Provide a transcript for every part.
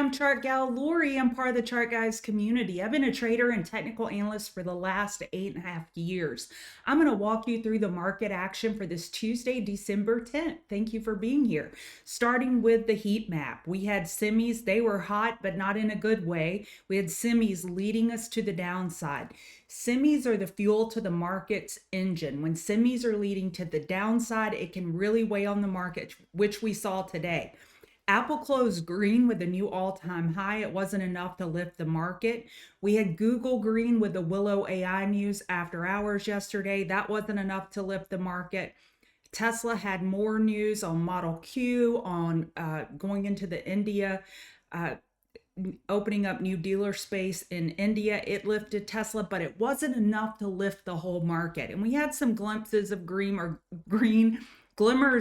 I'm Chart Gal Lori. I'm part of the Chart Guys community. I've been a trader and technical analyst for the last 8.5 years. I'm going to walk you through the market action for this Tuesday, December 10th. Thank you for being here. Starting with the heat map, we had semis. They were hot, but not in a good way. We had semis leading us to the downside. Semis are the fuel to the market's engine. When semis are leading to the downside, it can really weigh on the market, which we saw today. Apple closed green with a new all-time high. It wasn't enough to lift the market. We had Google green with the Willow AI news after hours yesterday. That wasn't enough to lift the market. Tesla had more news on Model Q, on going into the India, opening up new dealer space in India. It lifted Tesla, but it wasn't enough to lift the whole market. And we had some glimpses of glimmers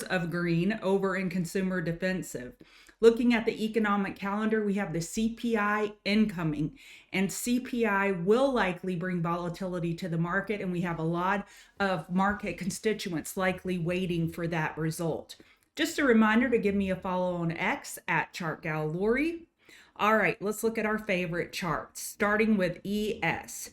of green over in consumer defensive. Looking at the economic calendar, we have the CPI incoming, and CPI will likely bring volatility to the market, and we have a lot of market constituents likely waiting for that result. Just a reminder to give me a follow on X at ChartGalLori. All right, let's look at our favorite charts, starting with ES.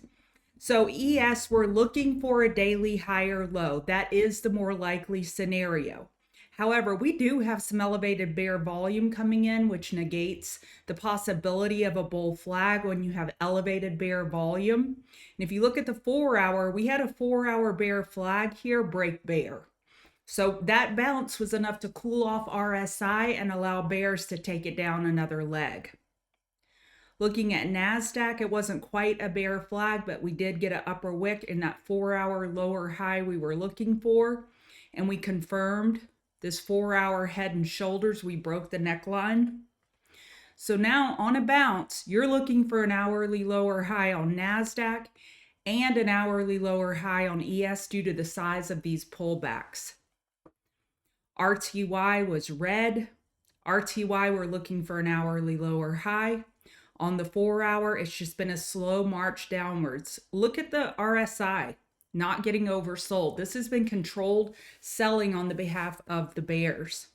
So ES, we're looking for a daily higher low. That is the more likely scenario. However, we do have some elevated bear volume coming in, which negates the possibility of a bull flag when you have elevated bear volume. And if you look at the 4-hour, we had a 4-hour bear flag here, break bear. So that bounce was enough to cool off RSI and allow bears to take it down another leg. Looking at NASDAQ, it wasn't quite a bear flag, but we did get an upper wick in that 4-hour lower high we were looking for. And we confirmed this 4-hour head and shoulders. We broke the neckline. So now on a bounce, you're looking for an hourly lower high on NASDAQ and an hourly lower high on ES due to the size of these pullbacks. RTY was red. RTY, we're looking for an hourly lower high. On the 4-hour, it's just been a slow march downwards. Look at the RSI, not getting oversold. This has been controlled selling on the behalf of the bears.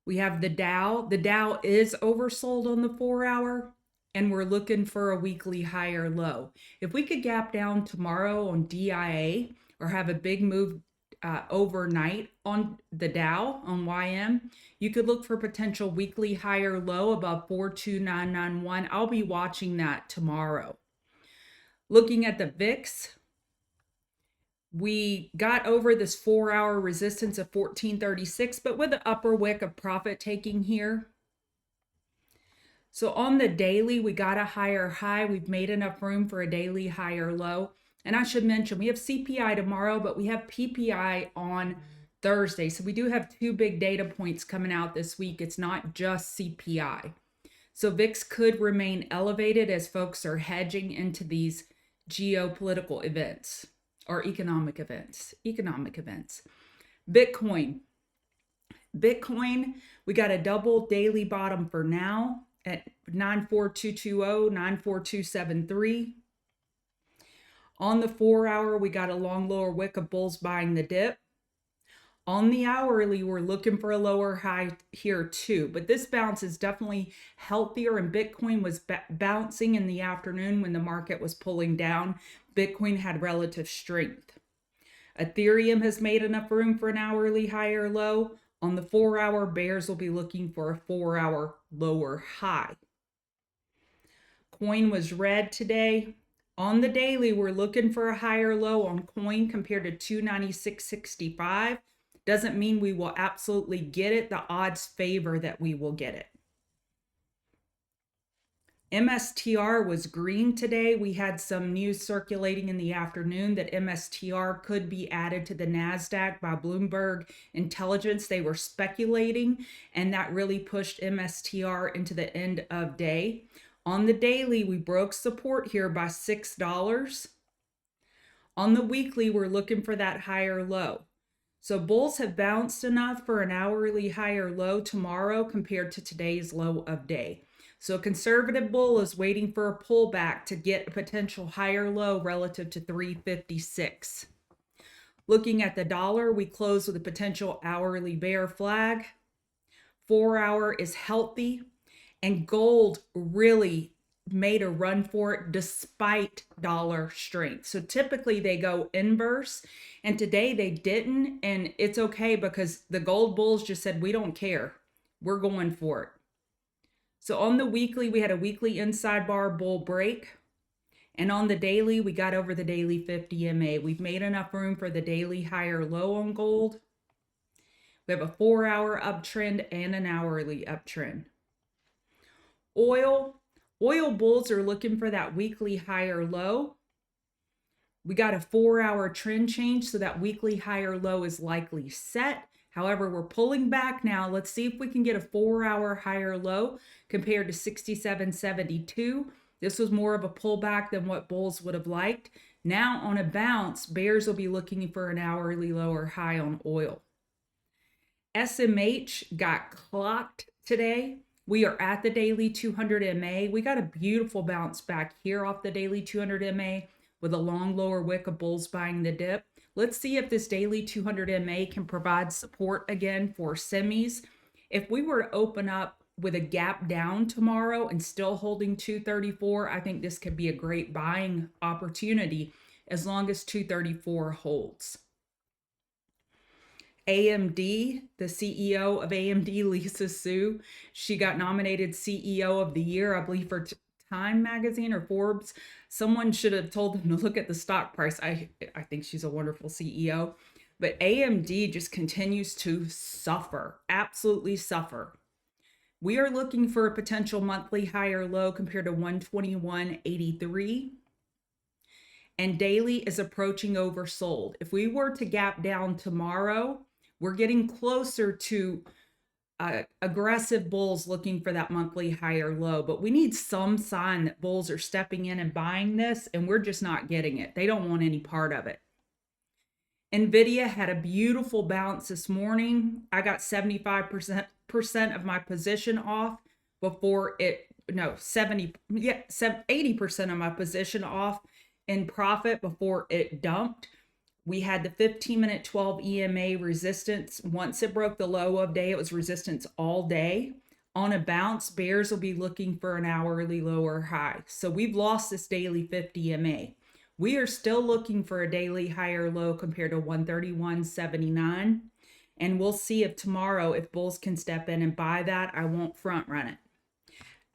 We have the Dow. The Dow is oversold on the 4-hour, and we're looking for a weekly higher low. If we could gap down tomorrow on DIA or have a big move overnight on the Dow on YM, you could look for potential weekly higher low above 42991. I'll be watching that tomorrow. Looking at the VIX, we got over this 4-hour resistance of 1436, but with an upper wick of profit taking here. So on the daily, we got a higher high. We've made enough room for a daily higher low. And I should mention, we have CPI tomorrow, but we have PPI on Thursday. So we do have 2 big data points coming out this week. It's not just CPI. So VIX could remain elevated as folks are hedging into these geopolitical events or economic events. Bitcoin, we got a double daily bottom for now at 94220, 94273. On the 4-hour, we got a long lower wick of bulls buying the dip. On the hourly, we're looking for a lower high here too, but this bounce is definitely healthier, and Bitcoin was bouncing in the afternoon when the market was pulling down. Bitcoin had relative strength. Ethereum has made enough room for an hourly higher low. On the 4-hour, bears will be looking for a 4-hour lower high. Coin was red today. On the daily, we're looking for a higher low on coin compared to 296.65. Doesn't mean we will absolutely get it. The odds favor that we will get it. MSTR was green today. We had some news circulating in the afternoon that MSTR could be added to the NASDAQ by Bloomberg Intelligence. They were speculating, and that really pushed MSTR into the end of day. On the daily, we broke support here by $6. On the weekly, we're looking for that higher low. So bulls have bounced enough for an hourly higher low tomorrow compared to today's low of day. So a conservative bull is waiting for a pullback to get a potential higher low relative to 356. Looking at the dollar, we closed with a potential hourly bear flag. 4-hour is healthy. And gold really made a run for it despite dollar strength. So typically they go inverse, and today they didn't. And it's okay because the gold bulls just said, we don't care. We're going for it. So on the weekly, we had a weekly inside bar bull break. And on the daily, we got over the daily 50 MA. We've made enough room for the daily higher low on gold. We have a 4-hour uptrend and an hourly uptrend. Oil bulls are looking for that weekly higher low. We got a 4-hour trend change, so that weekly higher low is likely set. However, we're pulling back now. Let's see if we can get a 4-hour higher low compared to 67.72. This was more of a pullback than what bulls would have liked. Now on a bounce, bears will be looking for an hourly low or high on oil. SMH got clocked today. We are at the daily 200 MA. We got a beautiful bounce back here off the daily 200 MA with a long lower wick of bulls buying the dip. Let's see if this daily 200 MA can provide support again for semis. If we were to open up with a gap down tomorrow and still holding 234, I think this could be a great buying opportunity as long as 234 holds. AMD, the CEO of AMD, Lisa Su, she got nominated CEO of the year, I believe, for Time Magazine or Forbes. Someone should have told them to look at the stock price. I think she's a wonderful CEO. But AMD just continues to suffer, absolutely suffer. We are looking for a potential monthly higher low compared to 121.83. And daily is approaching oversold. If we were to gap down tomorrow, we're getting closer to aggressive bulls looking for that monthly higher low, but we need some sign that bulls are stepping in and buying this, and we're just not getting it. They don't want any part of it. NVDA had a beautiful bounce this morning. I got 75% of my position off before it, no, 80% of my position off in profit before it dumped. We had the 15-minute 12 EMA resistance. Once it broke the low of day, it was resistance all day. On a bounce, bears will be looking for an hourly low or high. So we've lost this daily 50 EMA. We are still looking for a daily higher low compared to 131.79. And we'll see if tomorrow, if bulls can step in and buy that. I won't front run it.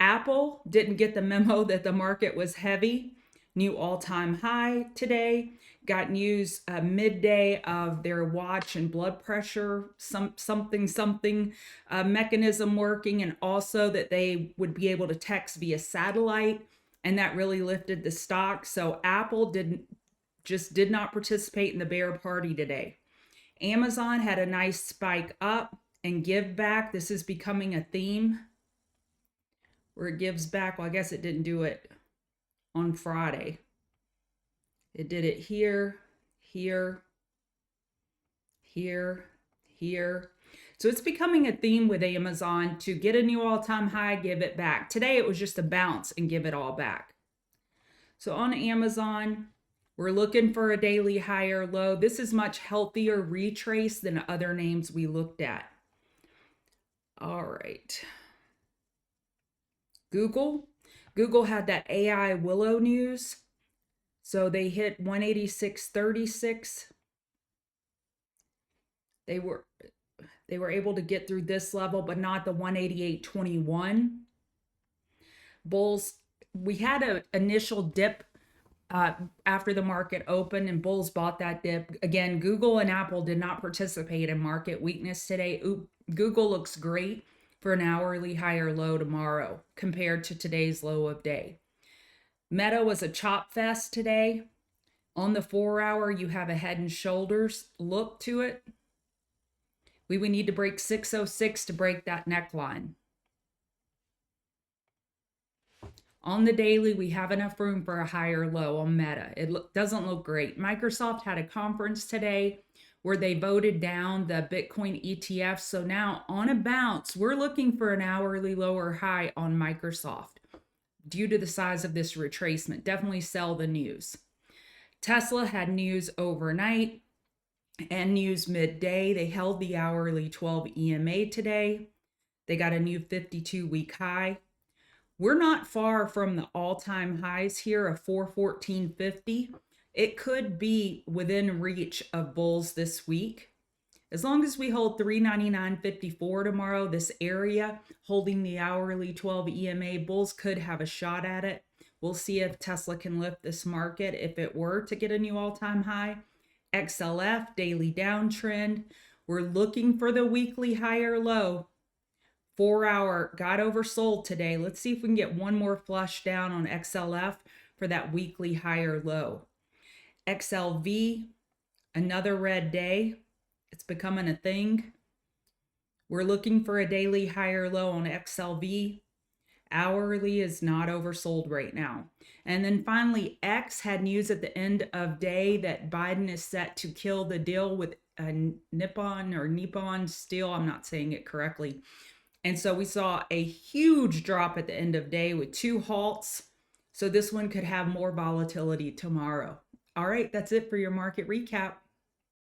Apple didn't get the memo that the market was heavy. New all-time high today. Got news midday of their watch and blood pressure, something mechanism working, and also that they would be able to text via satellite, and that really lifted the stock. So Apple did not participate in the bear party today. Amazon had a nice spike up and give back. This is becoming a theme where it gives back. Well, I guess it didn't do it on Friday. It did it here, here, here, here. So it's becoming a theme with Amazon to get a new all-time high, give it back. Today it was just a bounce and give it all back. So on Amazon, we're looking for a daily higher low. This is much healthier retrace than other names we looked at. All right. Google had that AI Willow news. So they hit 186.36. They were able to get through this level, but not the 188.21. Bulls, we had an initial dip after the market opened, and bulls bought that dip. Again, Google and Apple did not participate in market weakness today. Google looks great for an hourly higher low tomorrow compared to today's low of day. Meta was a chop fest today. On the 4-hour, you have a head and shoulders look to it. We would need to break 606 to break that neckline. On the daily, we have enough room for a higher low on Meta. It doesn't look great. Microsoft had a conference today where they voted down the Bitcoin ETF. So now on a bounce, we're looking for an hourly low or high on Microsoft. Due to the size of this retracement, definitely sell the news. Tesla had news overnight and news midday. They held the hourly 12 EMA today. They got a new 52-week high. We're not far from the all-time highs here of 414.50. It could be within reach of bulls this week. As long as we hold 399.54 tomorrow, this area holding the hourly 12 EMA, bulls could have a shot at it. We'll see if Tesla can lift this market if it were to get a new all-time high. XLF, daily downtrend. We're looking for the weekly higher low. 4-hour got oversold today. Let's see if we can get one more flush down on XLF for that weekly higher low. XLV, another red day. It's becoming a thing. We're looking for a daily higher low on XLV. Hourly is not oversold right now. And then finally, X had news at the end of day that Biden is set to kill the deal with Nippon Steel. I'm not saying it correctly. And so we saw a huge drop at the end of day with 2 halts. So this one could have more volatility tomorrow. All right, that's it for your market recap.